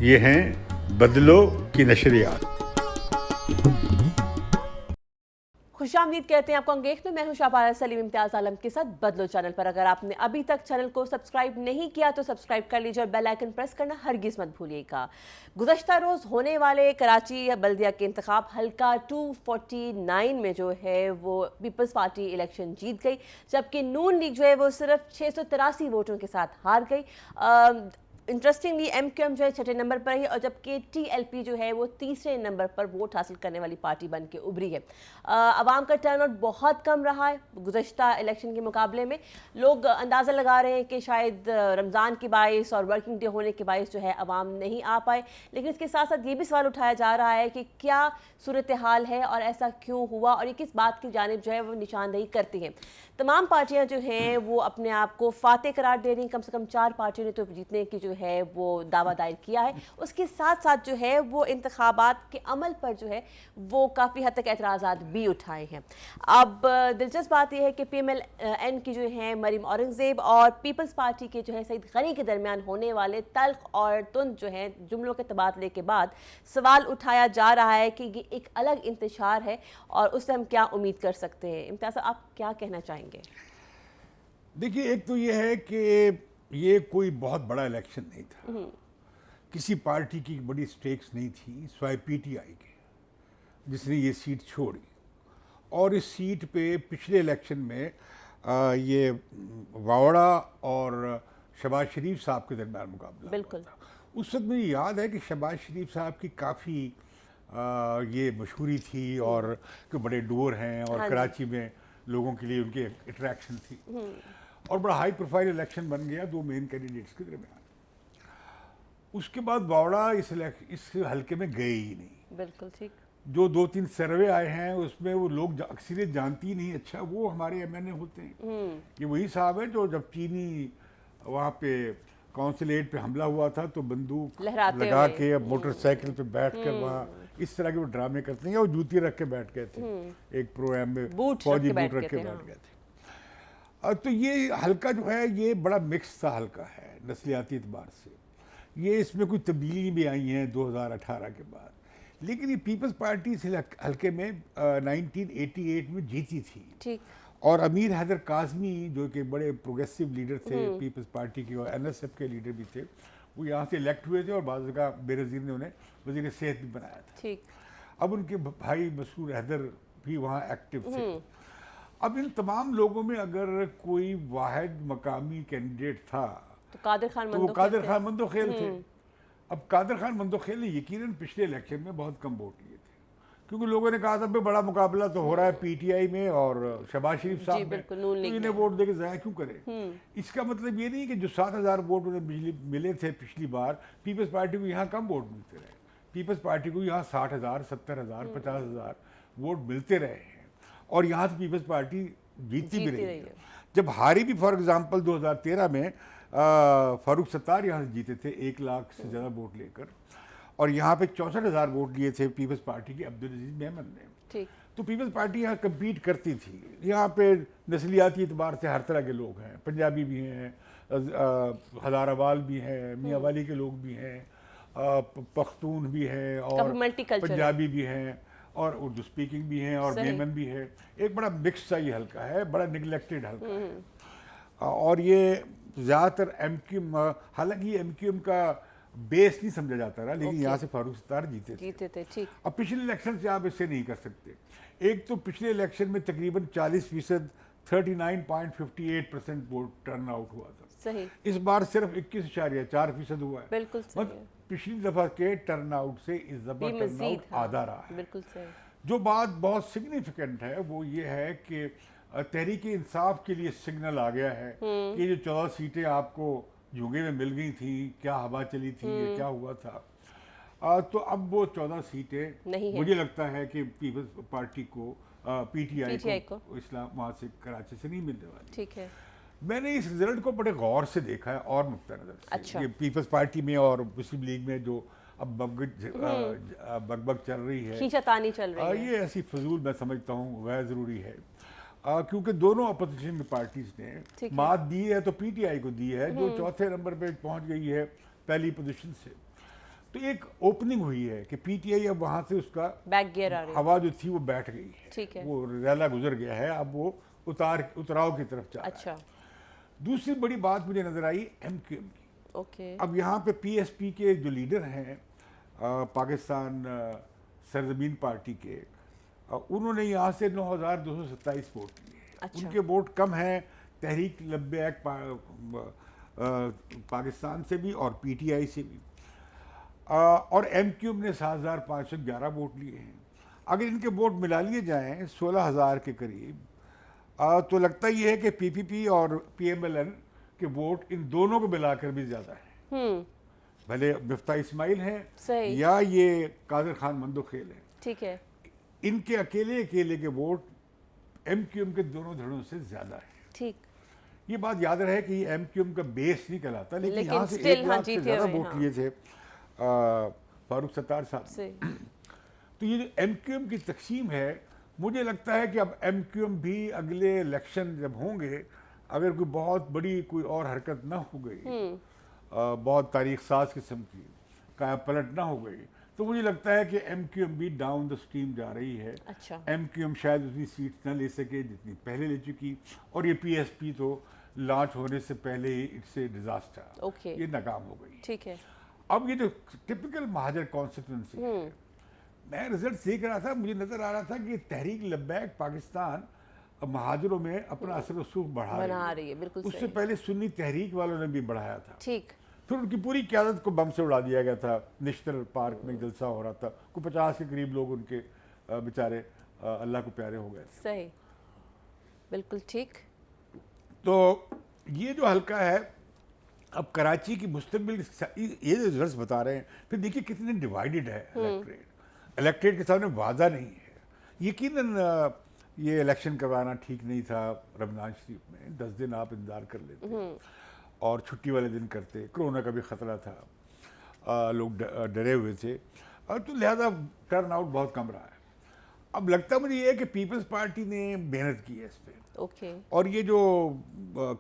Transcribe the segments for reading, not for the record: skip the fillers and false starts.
ये हैं बदलो की नशरियात। खुशामदीद कहते हैं आपको अंगेख में। मैं हूं शाहबारा सलीम इम्तियाज आलम के साथ बदलो चैनल पर। अगर आपने अभी तक चैनल को सब्सक्राइब नहीं किया तो सब्सक्राइब कर लीजिए और बेल आइकन प्रेस करना हरगिज़ मत भूलिएगा। गुज़श्ता रोज़ होने वाले कराची बल्दिया के इंतखाब हल्का 249 में जो है वो पीपल्स पार्टी इलेक्शन जीत गई, जबकि नून लीग जो है वो सिर्फ 683 वोटों के साथ हार गई। इंटरेस्टिंगली एमक्यूएम जो है छठे नंबर पर है और जबकि टीएलपी जो है वो तीसरे नंबर पर वोट हासिल करने वाली पार्टी बन के उभरी है। आवाम का टर्नआउट बहुत कम रहा है गुज़श्ता इलेक्शन के मुकाबले में। लोग अंदाज़ा लगा रहे हैं कि शायद रमज़ान के बाइस और वर्किंग डे होने के बाइस जो है आवाम नहीं आ पाए, लेकिन इसके साथ साथ ये भी सवाल उठाया जा रहा है कि क्या सूरत हाल है और ऐसा क्यों हुआ और ये किस बात की जानिब जो है वो निशानदेही करती हैं। तमाम पार्टियां जो हैं वो अपने आप को फातेह करार दे रही। कम से कम 4 पार्टियों ने तो जीतने की जो है वो दावा दायर किया है। उसके साथ साथ जो है वो इंतखाबात के अमल पर जो है वो काफ़ी हद तक एतराज़ात भी उठाए हैं। अब दिलचस्प बात यह है कि PMLN की जो है मरीम औरंगज़ेब और पीपल्स पार्टी के जो है सईद गनी के दरमियान होने वाले तल्ख और तुंद जो है जुमलों के तबादले के बाद सवाल उठाया जा रहा है कि ये एक अलग इंतशार है और उससे हम क्या उम्मीद कर सकते हैं। इम्तियाज़ आप क्या कहना चाहेंगे? देखिए, एक तो ये है कि ये कोई बहुत बड़ा इलेक्शन नहीं था, किसी पार्टी की बड़ी स्टेक्स नहीं थी स्वाय पीटीआई के, जिसने ये सीट छोड़ी। और इस सीट पे पिछले इलेक्शन में ये वावड़ा और शहबाज शरीफ साहब के दरमियान मुकाबला बिल्कुल हुआ था। उस वक्त मुझे याद है कि शहबाज शरीफ साहब की काफ़ी ये मशहूरी थी और कि बड़े डोर हैं और हाँ कराची में लोगों के लिए उनकी अट्रैक्शन थी और बड़ा हाई प्रोफाइल इलेक्शन बन गया दो मेन कैंडिडेट्स के दरमियान। उसके बाद वावड़ा इस हल्के में गए ही नहीं। बिल्कुल ठीक। जो 2-3 सर्वे आए हैं उसमें वो लोग अक्सरियत जानती नहीं। अच्छा, वो हमारे एमएनए होते हैं। ये वही साहब है जो जब चीनी वहाँ पे कौंसलेट पे हमला हुआ था तो बंदूक लगा के मोटरसाइकिल पे बैठ कर वहाँ इस तरह के वो ड्रामे करते हैं। वो जूती रख के बैठ गए थे, एक प्रोग्राम में फौजी बूट रख के बैठ गए थे। तो ये हल्का जो है ये बड़ा मिक्स सा हल्का है नस्लियाती एतबार से। ये इसमें कुछ तब्दीली भी आई हैं 2018 के बाद, लेकिन ये पीपल्स पार्टी इस हल्के में 1988 में जीती थी। ठीक। और अमीर हैदर काज़मी जो कि बड़े प्रोग्रेसिव लीडर थे पीपल्स पार्टी के और एनएसएफ के लीडर भी थे, वो यहाँ से इलेक्ट हुए थे और बाद का बेनज़ीर ने उन्हें वज़ीर सेहत भी बनाया था। ठीक। अब उनके भाई मसूर हैदर भी वहाँ एक्टिव थे। अब इन तमाम लोगों में अगर कोई वाहिद मकामी कैंडिडेट था तो कादिर खान मंदोखेल थे। अब कादिर खान मंदोखेल ने यकीनन पिछले इलेक्शन में बहुत कम वोट लिए थे, क्योंकि लोगों ने कहा था भाई बड़ा मुकाबला तो हो रहा है पीटीआई में और शहबाज शरीफ साहब में, तो इन्हें वोट देके ज़ाया क्यों करें। इसका मतलब ये नहीं कि जो 7,000 वोट उन्हें मिले थे पिछली बार, पीपल्स पार्टी को यहाँ कम वोट मिलते रहे। पीपल्स पार्टी को यहाँ 60,000, 70,000, 50,000 वोट मिलते रहे हैं और यहाँ से पीपल्स पार्टी जीतती भी रही है। जब हारी भी, फॉर एग्जाम्पल 2013 में फारूक सत्तार यहाँ से जीते थे 1 लाख से ज़्यादा वोट लेकर, और यहाँ पे 64,000 वोट लिए थे पीपल्स पार्टी के अब्दुल अजीज मेमन ने। ठीक। तो पीपल्स पार्टी यहाँ कम्पीट करती थी। यहाँ पे नस्लियाती एतबार से हर तरह के लोग हैं, पंजाबी भी हैं, हज़ारावाल भी हैं, मियाँवाली के लोग भी हैं, पख्तून भी हैं और पंजाबी भी हैं और उर्दू स्पीकिंग भी हैं और मेमन भी है। एक बड़ा मिक्स सा ये हल्का है, बड़ा निगलेक्टेड हल्का है। और ये ज़्यादातर एमक्यूएम, हालांकि एमक्यूएम का बेस नहीं समझा जाता रहा, लेकिन यहाँ से फारूक सत्तार जीते थे। ठीक। अब पिछले इलेक्शन से आप इससे नहीं कर सकते। एक तो पिछले इलेक्शन में तकरीबन 40%, 39.58% वोट टर्न आउट हुआ था। सही। इस बार सिर्फ 21.4% हुआ है। बिल्कुल सही। पिछली दफा के टर्न आउट से इस दफा टर्न आउट आधा रहा है। बिल्कुल सही। जो बात बहुत सिग्निफिकेंट है वो ये है कि तहरीक इंसाफ के लिए सिग्नल आ गया है कि जो 14 सीटें आपको जुगे में मिल गई थी, क्या हवा चली थी, ये क्या हुआ था, तो अब वो 14 सीटें मुझे लगता है कि पीपल्स पार्टी को पीटीआई को इस्लामाबाद से, कराची से नहीं मिलने वाली। ठीक है। मैंने इस रिजल्ट को बड़े गौर से देखा है और नुक्ता नज़र से। अच्छा। ये पीपल्स पार्टी में और मुस्लिम लीग में जो अब बकबक चल रही है, खींचातानी चल रही है, ये ऐसी फजूल मैं समझता हूँ, वह ज़रूरी है। क्योंकि दोनों अपोजिशन में पार्टीज ने मात दी है तो पीटीआई को दी है, जो चौथे नंबर पे पहुंच गई है पहली पोजीशन से। तो एक ओपनिंग हुई है कि पीटीआई अब वहां से उसका बैक गियर आ रही है, हवा जो थी वो बैठ गई है, ठीक है, वो रैला गुजर गया है, अब वो उतराव की तरफ जा रहा है। अच्छा, दूसरी बड़ी बात मुझे नजर आई एमक्यूएम की। ओके, अब यहाँ पे पीएसपी के जो लीडर हैं पाकिस्तान सरजमीन पार्टी के, उन्होंने यहाँ से 9,227 वोट लिए। अच्छा, उनके वोट कम हैं तहरीक लब्बैक पाकिस्तान से भी और पीटीआई से भी, और एमक्यूएम ने 7,511 वोट लिए हैं। अगर इनके वोट मिला लिए जाएं 16,000 के करीब, तो लगता ये है कि पीपीपी और पीएमएलएन के वोट इन दोनों को मिलाकर भी ज्यादा है। भले मिफ्ता इस्माइल है या ये कादर खान मंदोखेल है, ठीक है, इनके अकेले के वोट एमक्यूएम के दोनों धड़ों से ज्यादा है। ठीक, ये बात याद रहे कि ये एमक्यूएम का बेस नहीं कहलाता, लेकिन यहाँ से still 1 लाख से ज्यादा वोट हाँ। लिए थे फारूक सत्तार साहब से। तो ये जो एमक्यूएम की तकसीम है, मुझे लगता है कि अब एमक्यूएम भी अगले इलेक्शन जब होंगे, अगर कोई बहुत बड़ी कोई और हरकत ना हो गई, बहुत तारीख साज किस्म की काया पलट ना हो गई, तो मुझे लगता है कि एमक्यूएम भी डाउन द स्ट्रीम जा रही है। अच्छा, एमक्यूएम शायद उतनी सीट न ले सके जितनी पहले ले चुकी, और ये पीएसपी तो लॉन्च होने से पहले ही इट्स ए डिजास्टर, ओके, ये नाकाम हो गई। ठीक है, अब ये जो टिपिकल महाजर कॉन्स्टिट्यूंसी है, मैं रिजल्ट देख रहा था, मुझे नजर आ रहा था कि तहरीक लब्बैक पाकिस्तान अब महाजरों में अपना असर रसूख बढ़ा रही है। बिल्कुल उससे सही, पहले सुन्नी तहरीक वालों ने भी बढ़ाया था। ठीक, फिर उनकी पूरी क़यादत को बम से उड़ा दिया गया था। नेशनल पार्क में जलसा हो रहा था, कोई 50 के करीब लोग उनके बेचारे अल्लाह को प्यारे हो गए। सही, बिल्कुल ठीक। तो ये जो हल्का है, अब कराची की मुस्तकबिल ये जो रिजल्ट्स बता रहे हैं, फिर देखिए कितने डिवाइडेड है इलेक्ट्रेट के सामने वादा नहीं है। यकीनन ये इलेक्शन करवाना ठीक नहीं था। रमजान शरीफ में 10 दिन आप इंतजार कर लेते और छुट्टी वाले दिन करते, कोरोना का भी ख़तरा था, लोग डरे हुए थे, और तो लिहाजा टर्न आउट बहुत कम रहा है। अब लगता मुझे ये है कि पीपल्स पार्टी ने मेहनत की है इस पर, ओके, और ये जो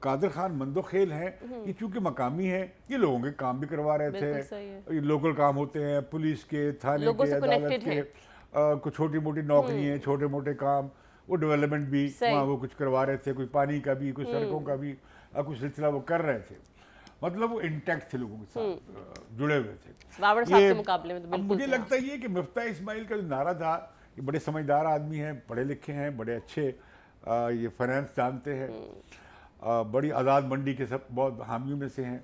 कादर खान मंदोखेल हैं, ये चूंकि मकामी है, ये लोगों के काम भी करवा रहे थे। ये लोकल काम होते हैं, पुलिस के, थाने के, अदालत के, कुछ छोटी मोटी नौकरी हैं, छोटे मोटे काम, वो डेवलपमेंट भी वहाँ वो कुछ करवा रहे थे, कोई पानी का भी, कुछ सड़कों का भी, कुछ सिलसिला वो कर रहे थे। मतलब वो इंटैक्ट थे, लोगों के साथ जुड़े हुए थे। बाबर साहब के मुकाबले में तो बिल्कुल। मुझे लगता है कि मिफ्ता इस्माइल का जो नारा था, ये बड़े समझदार आदमी हैं, पढ़े लिखे हैं, बड़े अच्छे ये फाइनेंस जानते हैं, बड़ी आज़ाद मंडी के सब बहुत हामियों में से हैं,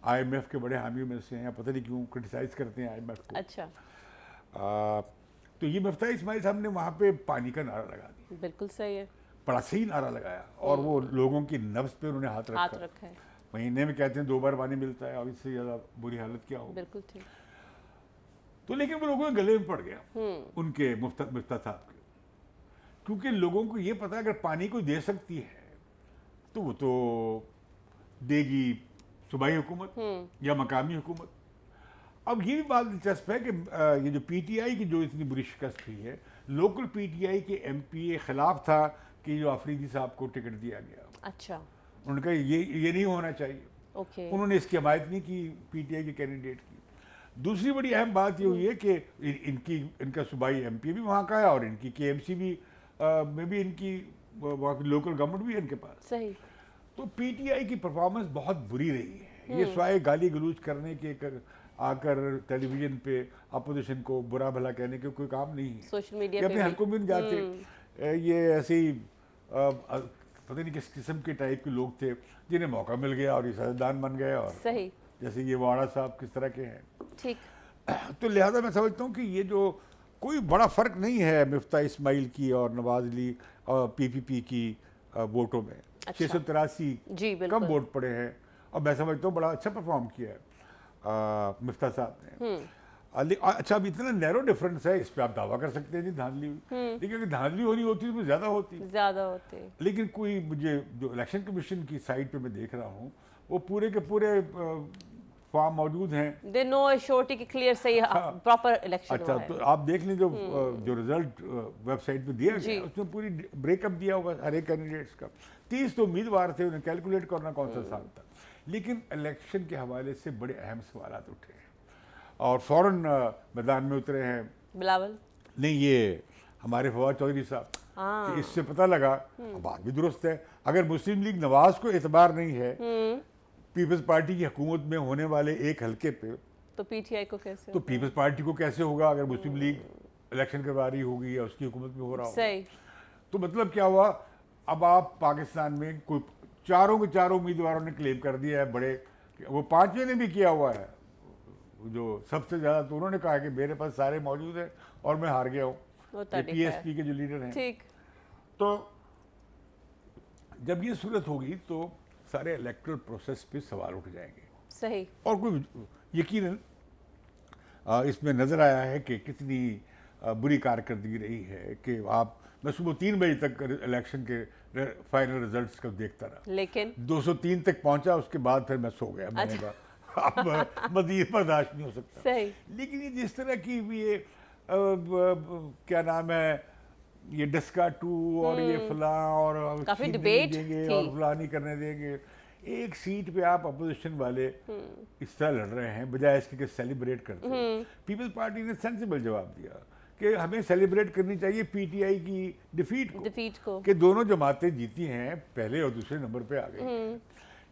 IMF के बड़े हामियों में से हैं। पता नहीं क्यों क्रिटिसाइज करते हैं IMF को। अच्छा, तो ये मिफ्ता इस्माइल साहब ने वहाँ पे पानी का नारा लगा दिया, बिल्कुल सही है, बड़ा सही नारा लगाया, और वो लोगों की नब्ज पे उन्होंने हाथ रखा है। महीने में कहते हैं 2 बार पानी मिलता है, और इससे ज़्यादा बुरी हालत क्या हो। बिल्कुल ठीक। तो लेकिन वो लोगों के गले में पड़ गया उनके मिफ्ता साहब के, क्योंकि लोगों को ये पता है अगर पानी को दे सकती है तो वो तो देगी सूबाई हुकूमत या मकामी हुकूमत। अब ये भी बात दिलचस्प है कि ये जो पीटीआई की जो इतनी बुरी शिकस्त हुई है, लोकल पीटीआई के MP खिलाफ था कि जो आफरीदी साहब को टिकट दिया गया। अच्छा, उन्होंने कहा ये नहीं होना चाहिए। ओके, उन्होंने इसकी हमायत नहीं की पीटीआई के कैंडिडेट की। दूसरी बड़ी अहम बात ये हुई है कि इनका सूबाई MP भी वहाँ का है, और इनकी KMC भी में भी इनकी वहाँ की लोकल गवर्नमेंट भी है इनके पास। सही। तो पीटीआई की परफॉर्मेंस बहुत बुरी रही है। ये स्वाय गाली गलूज करने के आकर टेलीविजन पे अपोजिशन को बुरा भला कहने के कोई काम नहीं है। सोशल मीडिया पे अपने हल्कों में जाते, ये ऐसे ही पता नहीं किस किस्म के टाइप के लोग थे जिन्हें मौका मिल गया और ये सियासतदान बन गए, और सही, जैसे ये वाड़ा साहब किस तरह के हैं। ठीक। तो लिहाजा मैं समझता हूँ कि ये जो कोई बड़ा फर्क नहीं है मिफ्ता इस्माइल की और नवाज अली और PPP की वोटों में। 683 कम वोट पड़े हैं, और मैं समझता हूँ बड़ा अच्छा परफॉर्म किया है मिफ्ता साहब ने। अच्छा, अब इतना नैरो डिफरेंस है, इस पर आप दावा कर सकते हैं जी धांधली हुई, लेकिन अगर धांधली होनी होती तो ज़्यादा होती। लेकिन कोई मुझे जो इलेक्शन कमीशन की साइट पे मैं देख रहा हूँ, वो पूरे के पूरे फॉर्म मौजूद हैं। दे नो श्योरिटी कि क्लियर सही प्रॉपर इलेक्शन अच्छा, हुआ है। तो आप देख लीजिए जो रिजल्ट वेबसाइट पे दिया गया उसमें पूरी ब्रेकअप दिया होगा हर एक कैंडिडेट्स का। 30 तो उम्मीदवार थे, उन्हें कैलकुलेट करना कौन सा साल था। लेकिन इलेक्शन के हवाले से बड़े अहम सवाल उठे हैं और फौरन मैदान में उतरे हैं बिलावल। नहीं, ये हमारे फवाद चौधरी साहब। तो इससे पता लगा, बात भी दुरुस्त है, अगर मुस्लिम लीग नवाज को एतबार नहीं है पीपल्स पार्टी की हुकूमत में होने वाले एक हलके पे, तो पीटीआई को कैसे? तो पीपल्स पार्टी को कैसे होगा अगर मुस्लिम लीग इलेक्शन करवा रही होगी या उसकी हुकूमत में हो रहा होगा। सही। तो मतलब क्या हुआ, अब आप पाकिस्तान में कोई चारों के चारों उम्मीदवारों ने क्लेम कर दिया है, बड़े वो पांचवें ने भी किया हुआ है जो सबसे ज्यादा, तो उन्होंने कहा कि मेरे पास सारे मौजूद हैं और मैं हार गया हूँ, पीएसपी के जो लीडर हैं। ठीक। तो जब ये सूरत होगी तो सारे इलेक्टोरल प्रोसेस पे सवाल उठ जाएंगे। सही। और कोई यकीनन इसमें नजर आया है कि कितनी बुरी कारकर्दगी रही है कि आप, मैं सुबह 3 बजे तक इलेक्शन के फाइनल रिजल्ट्स को देखता रहा, लेकिन 203 तक पहुंचा, उसके बाद फिर मैं सो गया। मैंने कहा अब मजीद बर्दाश्त नहीं हो सकता। सही। लेकिन ये जिस तरह की ये क्या नाम है, ये डस्का 2 और ये फलां और काफी सीट डिबेट नहीं देंगे थी। और फलां नहीं करने देंगे, एक सीट पे आप अपोजिशन वाले इस तरह लड़ रहे हैं बजाय इसके कि सेलिब्रेट करते हैं। पीपल्स पार्टी ने सेंसिबल जवाब दिया कि हमें सेलिब्रेट करनी चाहिए पीटीआई की डिफीट को कि दोनों जमातें जीती हैं, पहले और दूसरे नंबर पे आ गई।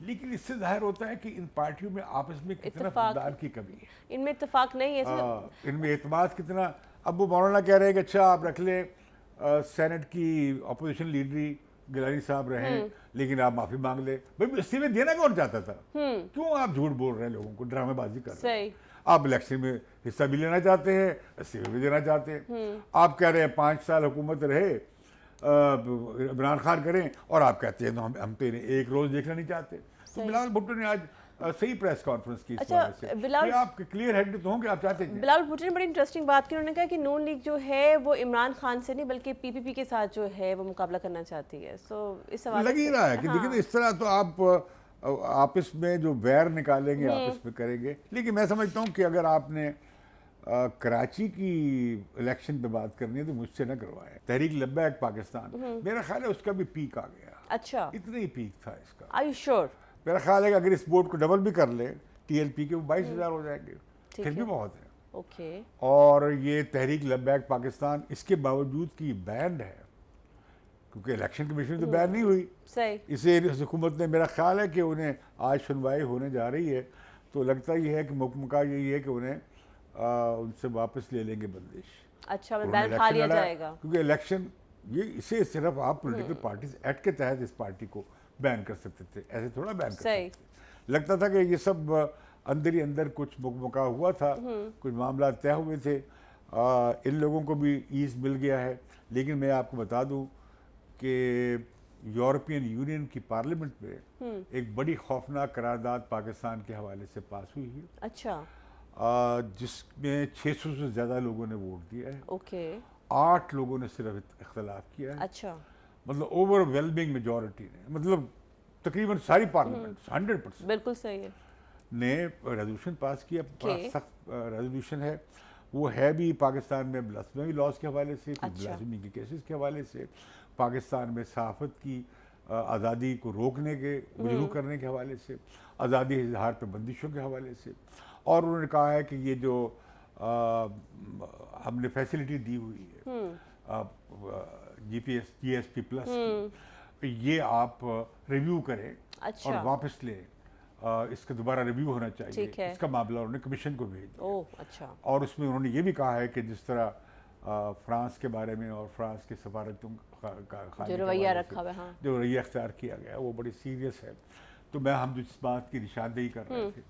लेकिन इससे जाहिर होता है कि इन पार्टियों में आपस में कितना फुकदार की कमी है, इनमें इत्तेफाक नहीं है, इनमें एतमाद कितना। अब वो मौलाना कह रहे हैं कि अच्छा आप रख ले सेनेट की अपोजिशन लीडरी गिलानी साहब रहे, लेकिन आप माफी मांग ले। भाई इस्तीफे देना कौन चाहता था? क्यों आप झूठ बोल रहे हैं, लोगों को ड्रामेबाजी कर रहे हैं? आप इलेक्शन में हिस्सा भी लेना चाहते हैं, इस्तीफे भी देना चाहते हैं। आप कह रहे हैं 5 साल हुकूमत रहे इमरान खान करें, और आप कहते हैं हम तो इन्हें एक रोज देखना नहीं चाहते। तो बिलावल भुट्टो ने आज सही प्रेस कॉन्फ्रेंस की। अच्छा, बिलावल आप क्लियर हेड तो होंगे, आप चाहते हैं। बिलावल भुट्टो ने बड़ी इंटरेस्टिंग बात की, उन्होंने कहा कि नून लीग जो है वो इमरान खान से नहीं बल्कि पीपीपी के साथ जो है वो मुकाबला करना चाहती है। सो इस सवाल लग ही रहा है कि देखिए इस तरह तो आप आपस में जो वैर निकालेंगे आपस में करेंगे। लेकिन मैं समझता हूँ कि अगर आपने कराची की इलेक्शन पे बात करनी है तो मुझसे न करवाए। तहरीक लब्बैक पाकिस्तान, मेरा ख्याल है उसका भी पीक आ गया। अच्छा, इतना ही पीक था इसका। Are you sure? मेरा ख्याल है कि अगर इस बोर्ड को डबल भी कर ले टीएलपी के, वो 22,000 हो जाएंगे, फिर भी बहुत है। ओके। और ये तहरीक लब्बैक पाकिस्तान इसके बावजूद की बैंड है, क्योंकि इलेक्शन कमीशन तो बैन नहीं हुई। सही। इसे हुकूमत ने, मेरा ख्याल है कि उन्हें आज सुनवाई होने जा रही है, तो लगता ये है कि मौका यही है कि उन्हें उनसे वापस ले लेंगे बंदिश। अच्छा, बैन खा लिया जाएगा, क्योंकि इलेक्शन ये इसे सिर्फ आप पॉलिटिकल पार्टीज एक्ट के तहत इस पार्टी को बैन कर सकते थे, ऐसे थोड़ा बैन कर सकते थे। लगता था कि ये सब अंदर ही अंदर कुछ मुकमुका हुआ था, कुछ मामला तय हुए थे, इन लोगों को भी ईज मिल गया है। लेकिन मैं आपको बता दूं कि यूरोपियन यूनियन की पार्लियामेंट में एक बड़ी खौफनाक करारदाद पाकिस्तान के हवाले से पास हुई है। अच्छा। जिसमें 600 से ज़्यादा लोगों ने वोट दिया है। ओके। 8 लोगों ने सिर्फ इख्तलाफ किया है। अच्छा। मतलब ओवरवेलमिंग मेजॉरिटी ने, मतलब तकरीबन सारी पार्लियामेंट 100% बिल्कुल सही है, ने रेजोल्यूशन पास किया। बड़ा सख्त रेजोल्यूशन है वो, है भी पाकिस्तान में ब्लास्फेमी लॉज के हवाले से, ब्लास्फेमी के केसेस के हवाले से, पाकिस्तान में सहाफत की आज़ादी को रोकने के, मजबूर करने के हवाले से, आज़ादी इजहार पर बंदिशों के हवाले से। और उन्होंने कहा है कि ये जो हमने फैसिलिटी दी हुई है GSP प्लस की, ये आप रिव्यू करें। अच्छा। और वापस लें, इसका दोबारा रिव्यू होना चाहिए। इसका मामला उन्होंने कमीशन को भेज दिया। ओह, अच्छा। और उसमें उन्होंने ये भी कहा है कि जिस तरह फ्रांस के बारे में और फ्रांस के सफारतों का जो रवैया रखा हुआ है, हाँ, जो रवैया अख्तियार किया गया वो बड़ी सीरियस है। तो हम जो इस बात की निशानदेही कर रहे थे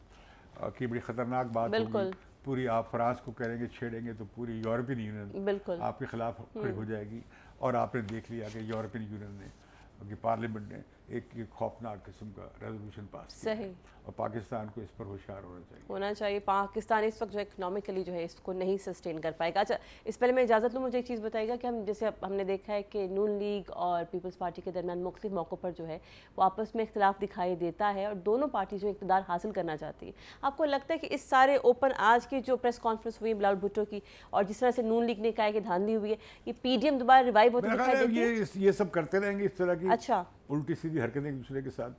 कि बड़ी ख़तरनाक बात होगी, पूरी आप फ्रांस को करेंगे छेड़ेंगे तो पूरी यूरोपियन यूनियन आपके खिलाफ खड़ी हो जाएगी। और आपने देख लिया कि यूरोपियन यूनियन ने, उनकी पार्लियामेंट ने एक खौफनाक किस्म का रेजोल्यूशन पास किया सही है। और पाकिस्तान को इस पर होशियार होना चाहिए। पाकिस्तान इस वक्त जो इकोनॉमिकली जो है इसको नहीं सस्टेन कर पाएगा। अच्छा, इस पहले मैं इजाज़त लूँ, मुझे एक चीज़ बताइएगा कि हम जैसे हमने देखा है कि नून लीग और पीपल्स पार्टी के दरमियान मुख्तलिफ मौक़ों पर जो है वो आपस में इख्तिलाफ दिखाई देता है और दोनों पार्टी जो इक़्तिदार हासिल करना चाहती है। आपको लगता है कि इस सारे ओपन आज की जो प्रेस कॉन्फ्रेंस हुई बिलावल भुट्टो की और जिस तरह से नून लीग ने कहा है कि धांधली हुई है, ये PDM दोबारा रिवाइव होती दिखाई देती है? ये सब करते रहेंगे इस तरह की अच्छा, उल्टी सीधी हरकतें एक दूसरे के साथ,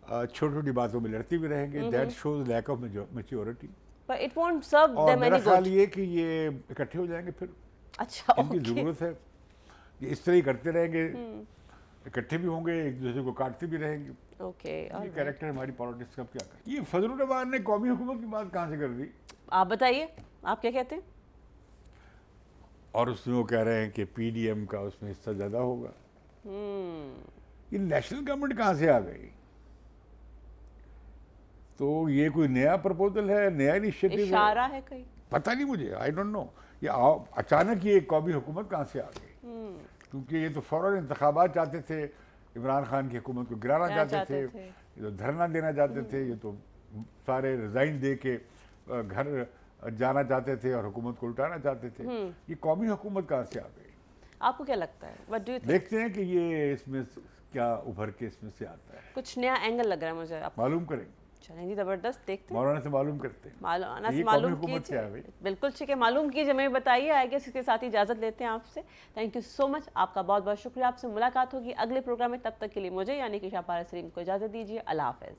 छोटी छोटी बातों में लड़ती भी रहेंगे। That shows lack of maturity. पर इट वोंट सर्व और देम मेरा एनी ख्याल गुड। ये कि ये इकट्ठे हो जाएंगे फिर। अच्छा, इनकी ओके। ज़रूरत है, ये इस तरह ही करते रहेंगे, इकट्ठे भी होंगे, एक दूसरे को काटते भी रहेंगे। ओके, ये कैरेक्टर हमारी पॉलिटिक्स का क्या कर। ये फजलुर रहमान ने कौमी हुकूमत की बात कहाँ से कर दी? आप बताइए, आप क्या कहते हैं? और उसमें वो कह रहे हैं कि PDM का उसमें हिस्सा ज़्यादा होगा। ये नेशनल गवर्नमेंट कहाँ से आ गई? तो ये कोई नया प्रपोजल है, नया इनिशिएटिव है? इशारा है कहीं? पता नहीं मुझे, आई डोंट नो। ये अचानक ये कौमी हुकूमत कहाँ से आ गई? क्योंकि ये तो फौरन इंतखाबात चाहते थे, इमरान खान की हुकूमत को गिराना चाहते थे, ये तो धरना देना चाहते थे, ये तो सारे रिजाइन दे के घर जाना चाहते थे और हुकूमत को उल्टाना चाहते थे। ये कौमी हुकूमत कहाँ से आ गई? आपको क्या लगता है? What do you think? देखते हैं कि ये इसमें क्या उभर के इसमें से आता है। कुछ नया एंगल लग रहा है मुझे। आप मालूम करेंगे, चलें जी, जबरदस्त, देखते हैं। मौलाना से मालूम करते हैं। मौलाना ये से कौमी मालूम हुकूमत क्या है कीजिए। भाई? बिल्कुल ठीक है, मालूम कीजिए, हमें बताइए। आई गेस इसके साथ ही इजाज़त लेते हैं आपसे। थैंक यू सो मच, आपका बहुत बहुत शुक्रिया। आपसे मुलाकात होगी अगले प्रोग्राम में, तब तक के लिए मुझे यानी कि शाह पारा सलीम को इजाज़त दीजिए। अल्लाह हाफ़िज़।